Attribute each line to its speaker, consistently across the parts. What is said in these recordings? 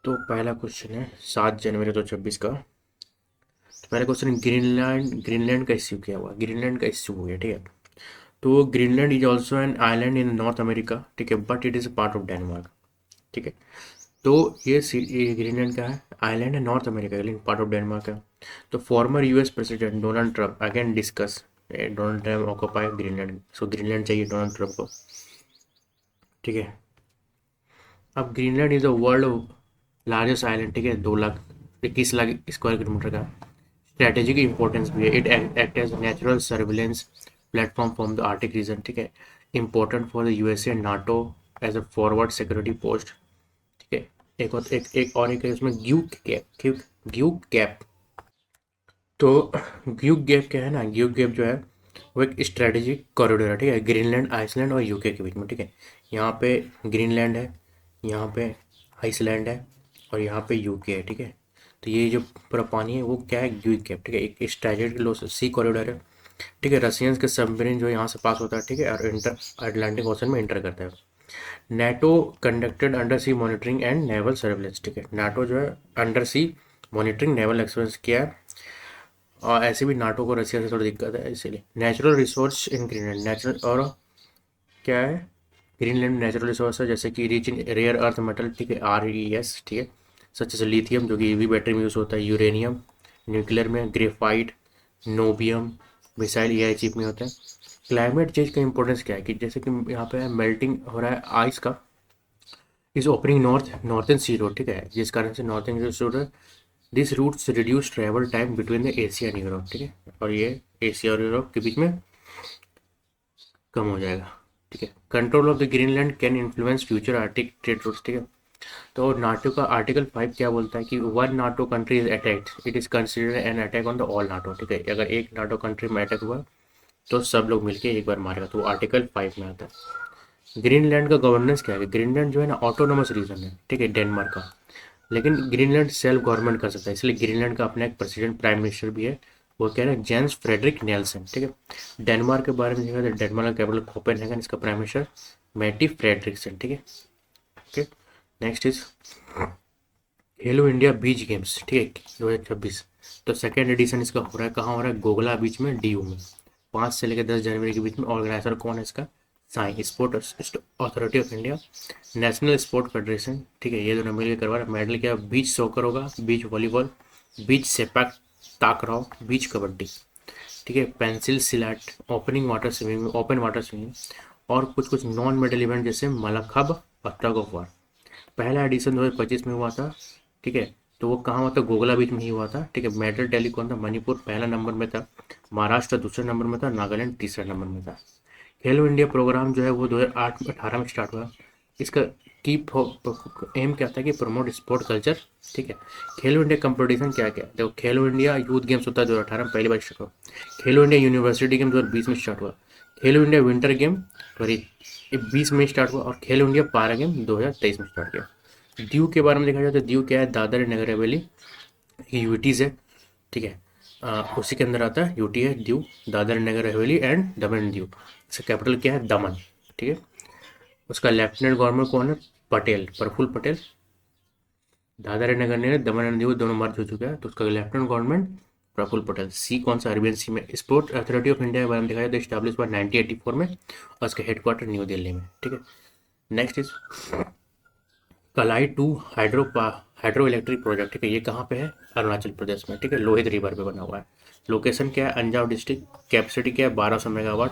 Speaker 1: तो पहला क्वेश्चन है 7 जनवरी 2026 का। तो पहला क्वेश्चन, ग्रीनलैंड ग्रीनलैंड का इश्यू क्या हुआ। ग्रीनलैंड का इश्यू हो गया, ठीक है। तो Greenland is also an island in North America, ठीक है, but it is part of Denmark, ठीक है। तो ये ग्रीनलैंड का है, आइलैंड है, नॉर्थ अमेरिका लेकिन पार्ट ऑफ डेनमार्क है। तो former US president Donald Trump again discuss Donald Trump occupy Greenland, so Greenland चाहिए डोनाल्ड ट्रंप को, ठीक है। अब Greenland is the world largest island, ठीक है, 2 लाख 21 लाख स्क्वायर किलोमीटर का। स्ट्रेटेजिक इंपॉर्टेंस भी है, it act as natural surveillance platform from the Arctic region, ठीक है। Important for the USA and NATO as a forward security post, ठीक है। एक है इसमें ग्यूक गैप। तो ग्यूक गैप क्या है ना, ग्यूक गैप जो है वो एक स्ट्रेटेजिक कॉरिडोर है, ठीक है, ग्रीनलैंड, आइसलैंड और यूके के बीच में, ठीक है। यहाँ पे ग्रीनलैंड है, यहाँ पे आइसलैंड है और यहाँ पे यूके है, ठीक है। तो ये जो पूरा पानी है वो क्या है, ग्यूक गैप, ठीक है, एक स्ट्रेटेजिक सी कॉरिडोर है, ठीक है। रशियंस के सबमरीन जो यहाँ से पास होता है, ठीक है, और इंटर अटलांटिक ओशन में इंटर करता है। NATO conducted under sea monitoring and naval surveillance, ठीक है। नाटो जो है under sea monitoring naval experience किया है, और ऐसे भी नाटो को रशिया से थोड़ी दिक्कत है इसीलिए। Natural resource in Greenland, natural और क्या है, ग्रीनलैंड नेचुरल रिसोर्स है जैसे कि rich in rare earth metal, ठीक है, RES, ठीक है, सच एस लिथियम जो कि ईवी बैटरी में यूज़ होता है, यूरेनियम न्यूक्लियर में, ग्रेफाइट, नोबियम मिसाइल AI चिप में होता है। क्लाइमेट चेंज का इंपॉर्टेंस क्या है कि जैसे कि यहाँ पे मेल्टिंग हो रहा है आइस का, is opening northern sea road, ठीक है, जिस कारण से northern sea road, this routes reduce travel time between the Asia and Europe, ठीक है, और ये एशिया और यूरोप के बीच में कम हो जाएगा, ठीक है। Control of the Greenland can influence future Arctic trade routes, ठीक है। तो नाटो का आर्टिकल 5 क्या बोलता है कि one NATO country is attacked it is considered an attack on the all NATO, ठीक है। अगर एक नाटो कंट्री में अटैक हुआ तो सब लोग मिलके एक बार मारेगा, तो आर्टिकल 5 में आता है। ग्रीनलैंड का गवर्नेंस क्या है, ग्रीनलैंड जो है ना ऑटोनोमस रीजन है, ठीक है, डेनमार्क का, लेकिन ग्रीनलैंड सेल्फ गवर्नमेंट कर सकता है, इसलिए ग्रीनलैंड का अपना एक प्रेसिडेंट प्राइम मिनिस्टर भी है, वो कह रहे हैं जेंस फ्रेडरिक नेल्सन, ठीक है। डेनमार्क के बारे में देखा जाए, डेनमार्क का कैपिटल कोपेनहेगन, इसका प्राइम मिनिस्टर मैटी फ्रेडरिक्सन, ठीक है। Okay, next is Khelo India beach games, ठीक है, 2026। तो सेकेंड एडिशन इसका हो रहा है, कहाँ हो रहा है, गोगला बीच में, DU में, 5 से लेकर 10 जनवरी के बीच में। ऑर्गेनाइजर कौन है इसका, Sai sport authority of India, national sport federation, ठीक है, ये दोनों मिलकर करवा रहे हैं। मेडल क्या, बीच सॉकर होगा, beach volleyball, beach sepak, beach kabaddi, ठीक है, pencak silat, open water swimming, और कुछ कुछ नॉन मेडल इवेंट जैसे मलखब और टग ऑफ वार। पहला एडिशन 2025 में हुआ था, ठीक है। तो वो कहाँ हुआ था, गोगला बीच में ही हुआ था, ठीक है। मेडल टैली कौन था, मणिपुर पहला नंबर में था, महाराष्ट्र दूसरे नंबर में था, नागालैंड तीसरे नंबर में था। खेलो इंडिया प्रोग्राम जो है वो 2018 में स्टार्ट हुआ। इसका की एम क्या था कि प्रमोट स्पोर्ट कल्चर, ठीक है। खेलो इंडिया कंपटीशन क्या क्या, देखो, खेलो इंडिया यूथ गेम्स होता है 2018 में पहली बार स्टार्ट हुआ। खेलो इंडिया यूनिवर्सिटी गेम 2020 में स्टार्ट हुआ। खेलो इंडिया विंटर गेम 2020 में स्टार्ट हुआ, और खेलो इंडिया पारा गेम 2023 में स्टार्ट किया। दीव के बारे में देखा जाए तो दीव क्या है, दादर नगर हवेली, यूटीज है, ठीक है। उसी के अंदर आता है, यूटी है, Diu, Dadar Nagar Haveli and Daman and Diu. इसका कैपिटल क्या है, दमन, ठीक है। उसका लेफ्टिनेंट गवर्नर कौन है, पटेल, प्रफुल्ल पटेल। दादर एंड नगर ने दमन एंड दीव दोनों मर्ज हो चुका है, तो उसका लेफ्टिनेंट गवर्नमेंट प्रफुल्ल पटेल। सी कौन सा, अरेबियन सी में। स्पोर्ट अथॉरिटी ऑफ इंडिया के बारे में देखा जाए तो स्टैब्लिश हुआ 1984 में, और उसका हेडक्वार्टर न्यू दिल्ली में, ठीक है। नेक्स्ट इज कलाई 2 हाइड्रो इलेक्ट्रिक प्रोजेक्ट, ठीक है, ये कहाँ पे है, अरुणाचल प्रदेश में, ठीक है, लोहित रिवर पे बना हुआ है। लोकेशन क्या है, अंजाव डिस्ट्रिक्ट। कैपेसिटी क्या है, 1200 मेगावाट,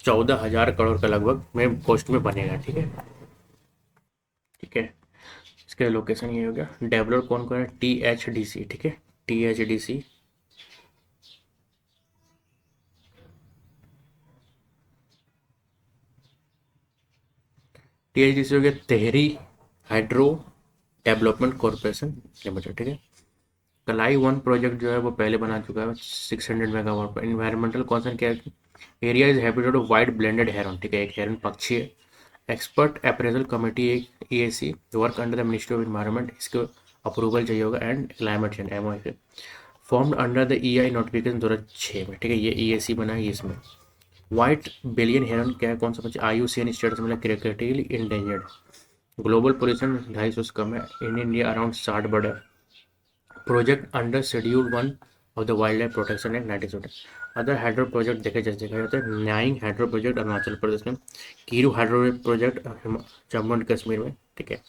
Speaker 1: 14,000 करोड़ का लगभग में कॉस्ट में बनेगा, ठीक है, ठीक है। इसका लोकेशन ये हो गया। डेवलपर कौन कौन है, THDC, ठीक है, THDC। THDC हो गया Tehri hydro development corporation limited, ठीक है। कलाई 1 प्रोजेक्ट जो है वो पहले बना चुका है 600 मेगावाट पर। इन्वायरमेंटल कॉन्सर्न क्या है, area is habitat of white bellied heron, ठीक है, एक हेरन पक्षी है। एक्सपर्ट अप्रेजल कमेटी, एक EAC work under the ministry of environment, इसको अप्रूवल चाहिए होगा, and climate change MOA formed under the EI notification 2006 में, ठीक है, ये EAC बना है इसमें। व्हाइट बेलियन हेरन क्या है, कौन सा बच्चा, IUCN स्टेटस मिला, क्रिटिकली इंडेंजर्ड, ग्लोबल पोल्यूशन 250 से कम है, इन इंडिया अराउंड 60 बर्ड है। Project under schedule 1 of the wild life protection act 1970। Other hydro project देखा जाता है, न्याइंग हाइड्रो प्रोजेक्ट अरुणाचल प्रदेश में, Kiru hydro project Jammu and Kashmir में, ठीक है।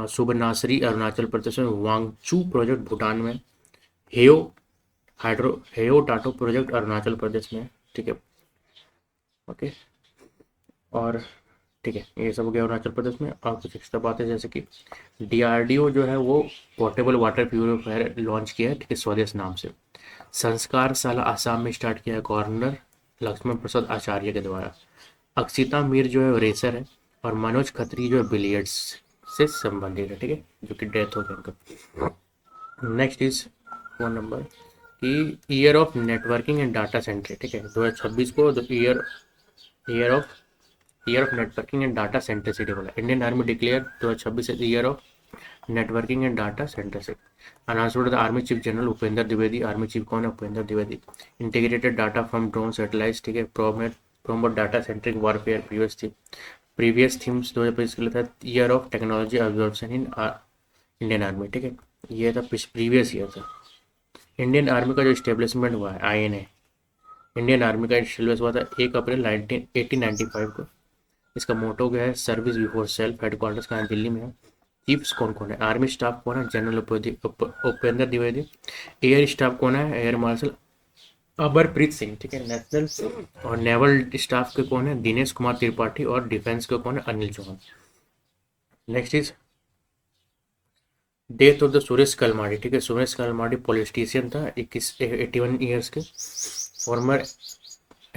Speaker 1: सुबनासरी अरुणाचल प्रदेश में, वांगचू प्रोजेक्ट भूटान में, हेयो हेयो टाटो प्रोजेक्ट अरुणाचल प्रदेश में, ठीक है। ओके, और ठीक है, ये सब हो गया अरुणाचल प्रदेश में। और कुछ एक्स्ट्रा बात है, जैसे कि डीआरडीओ जो है वो पोर्टेबल वाटर प्यूरिफायर लॉन्च किया है, ठीक है, स्वदेश नाम से। संस्कार शाला आसाम में स्टार्ट किया है गवर्नर लक्ष्मण प्रसाद आचार्य के द्वारा। अक्षिता मीर जो है रेसर है, और मनोज खत्री जो है बिलियर्ड्स से संबंधित है, ठीक है, जो कि डेथ हो गया उनका। नेक्स्ट इज फोन नंबर कि year of networking and data center, ठीक है, 2026 को year of networking and data centricity बोला। Indian army declare 2026 year of networking and data centricity. Announcement the army chief general Upendra Dwivedi. Army chief कौन है? Upendra Dwivedi. Integrated data from drone satellites, ठीक है, promote data centric warfare. Previous themes 2025 के लिए था year of technology absorption in Indian army, ठीक है, ये था प्रीवियस ईयर था। इंडियन आर्मी का जो स्टेब्लिशमेंट हुआ है, INA, इंडियन आर्मी का स्टेब्लिश हुआ था 1 अप्रैल 1895 को। इसका मोटो क्या है? Service before self. हेडक्वार्टर्स कहाँ है? दिल्ली में है। चीफ्स कौन कौन है? आर्मी स्टाफ कौन है? General Upendra Dwivedi. Air staff कौन है? एयर मार्शल अमरप्रीत सिंह, ठीक है। नेशनल और नेवल स्टाफ के कौन है? दिनेश कुमार त्रिपाठी। और डिफेंस के कौन है? Anil Chauhan. Next is death of the Suresh Kalmadi, ठीक है। सुरेश कलमाडी पॉलिटिशियन था, 81 ईयर्स के, फॉर्मर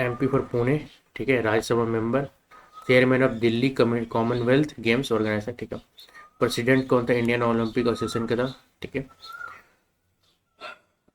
Speaker 1: MP फॉर पुणे, ठीक है, Rajya Sabha member, chairman of Delhi Commonwealth games organiser, ठीक है। प्रेसिडेंट कौन था? इंडियन ओलंपिक एसोसिएशन का था, ठीक है।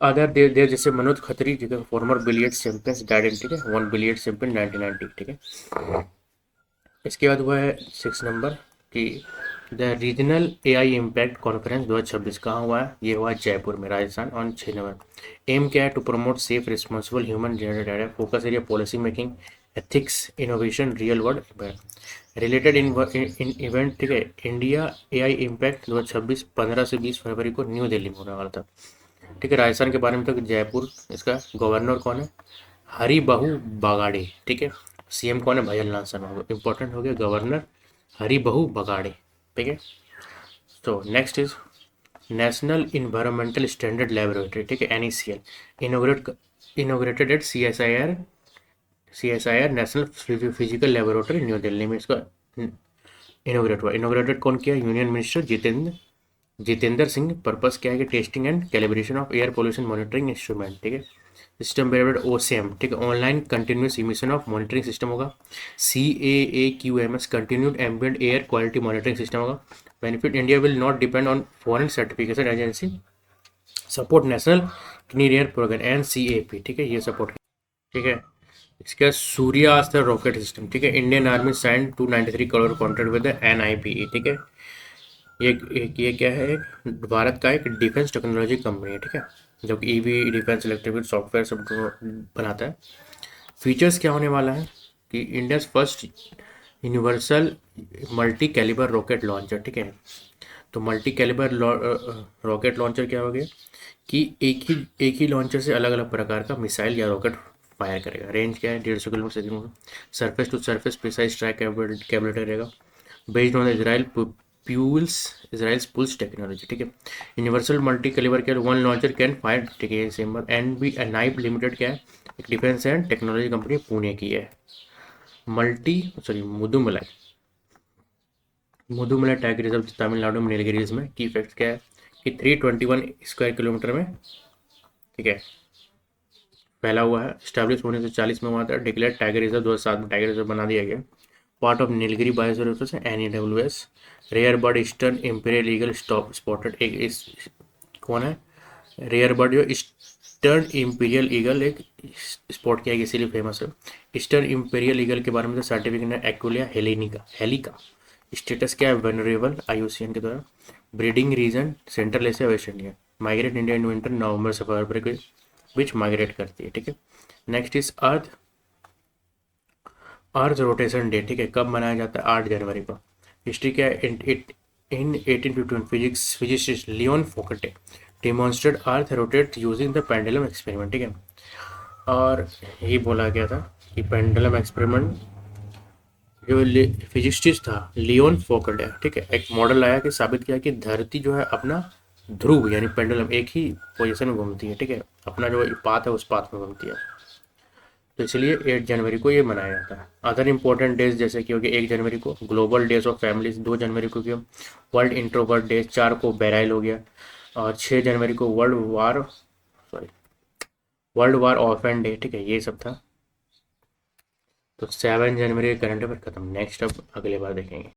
Speaker 1: अदर देव देव जैसे मनोज खत्री, ठीक है, फॉर्मर बिलियर्ड्स चैंपियंस डाइड, ठीक है, 1 बिलियर्ड्स चैंपियन 1990, ठीक है। इसके बाद हुआ है 6 नंबर कि the regional AI impact conference 2026 कहाँ हुआ है? ये हुआ है जयपुर में, राजस्थान, ऑन 6 नवंबर। एम क्या है? To promote safe responsible human generated data. Focus area policy making, ethics, innovation, real world related in event, ठीक है। इंडिया AI इम्पैक्ट 2026 15 से 20 फरवरी को न्यू दिल्ली में होने वाला था, ठीक है। राजस्थान के बारे में तो जयपुर। इसका गवर्नर कौन है? हरि बहु बगाड़े, ठीक है। CM कौन है? भजन लाल शर्मा। इंपॉर्टेंट हो गया गवर्नर हरि बहु बगाड़े, ठीक है। तो next is national environmental standard laboratory, ठीक है, NECL, inaugurated at CSIR national physical laboratory New Delhi में। इसका इनोग्रेट हुआ। इनोग्रेटेड कौन किया? Union minister Jitendra Singh. Purpose क्या है? कि testing and calibration of air pollution monitoring instrument, ठीक है। सिस्टम बेस्ड OCM, ठीक है, online continuous emission of monitoring system होगा। CAAQMS continued ambient air quality monitoring system होगा। Benefit India will not depend on foreign certification agency. Support national clean air programme NCAP, ठीक है, ये support, ठीक है। इसका सूर्यास्त्र रॉकेट सिस्टम, ठीक है। Indian army sign 293 crore contract with NIPE, ठीक है। ये क्या है? भारत का एक डिफेंस टेक्नोलॉजी कंपनी है, ठीक है, जो कि EV डिफेंस इलेक्ट्रिक सॉफ्टवेयर सब बनाता है। फीचर्स क्या होने वाला है कि India first universal multi calibre rocket launcher, ठीक है। तो मल्टी कैलिबर रॉकेट लॉन्चर क्या हो गया कि एक ही लॉन्चर से अलग अलग प्रकार का मिसाइल या रॉकेट फायर करेगा। रेंज क्या है? 150 किलोमीटर से kilometer. Surface to surface precise strike capability रहेगा। Based on Israel's PULS technology, ठीक है। यूनिवर्सल मल्टी कैलिबर क्या? 1 लॉन्चर कैन फायर, ठीक है, सिंबल। नाइप लिमिटेड क्या है? एक defence and technology company Pune की है। मुदुमलाई टाइगर रिजर्व तमिलनाडु में नीलगिरीज में। की फैक्ट क्या है कि 321 स्क्वायर किलोमीटर में, ठीक है, फैला हुआ है। स्टैब्लिश होने से 40 में हुआ था। डिक्लेयर टाइगर रिजर्व 2007 में टाइगर रिजर्व बना दिया गया। Part of Nilgiri biosphere reserve से NEWS। Rare bird eastern imperial eagle spotted, एक इस कौन है? रेयर बर्ड जो ईस्टर्न इंपीरियल ईगल एक स्पॉट किया गया, इसीलिए फेमस है। ईस्टर्न इंपीरियल ईगल के बारे में सर्टिफिकेट है एक्विलिया हेलिका। स्टेटस क्या है? वेनरेबल IUCN के द्वारा। Breeding region central Asia, west India. Migrate India in winter नवंबर से फरवरी के बीच माइग्रेट करती है, ठीक है। Next is earth rotation day, ठीक है, कब मनाया जाता है? 8 जनवरी को। हिस्ट्री क्या है? In 1851 physicist Leon Foucault demonstrate earth rotate using the pendulum experiment, ठीक है। और ये बोला गया था कि पेंडुलम एक्सपेरिमेंट, जो फिजिसिस्ट था लियोन फोकटे, ठीक है, एक मॉडल लाया कि साबित किया कि धरती जो है अपना ध्रुव यानी पेंडुलम एक ही पोजीशन में घूमती है, ठीक है, अपना जो पाथ है उस पाथ में घूमती है। तो इसलिए 8 जनवरी को ये मनाया जाता है। अदर इंपॉर्टेंट डेज जैसे कि हो गया 1 जनवरी को ग्लोबल डेज ऑफ फैमिलीज, 2 जनवरी को क्या वर्ल्ड इंट्रोवर्ट डे, 4 को बेराइल हो गया, और 6 जनवरी को वर्ल्ड वार ऑर्फेन डे, ठीक है, ये सब था। तो 7 जनवरी करंट अफेयर खत्म। नेक्स्ट अब अगले बार देखेंगे।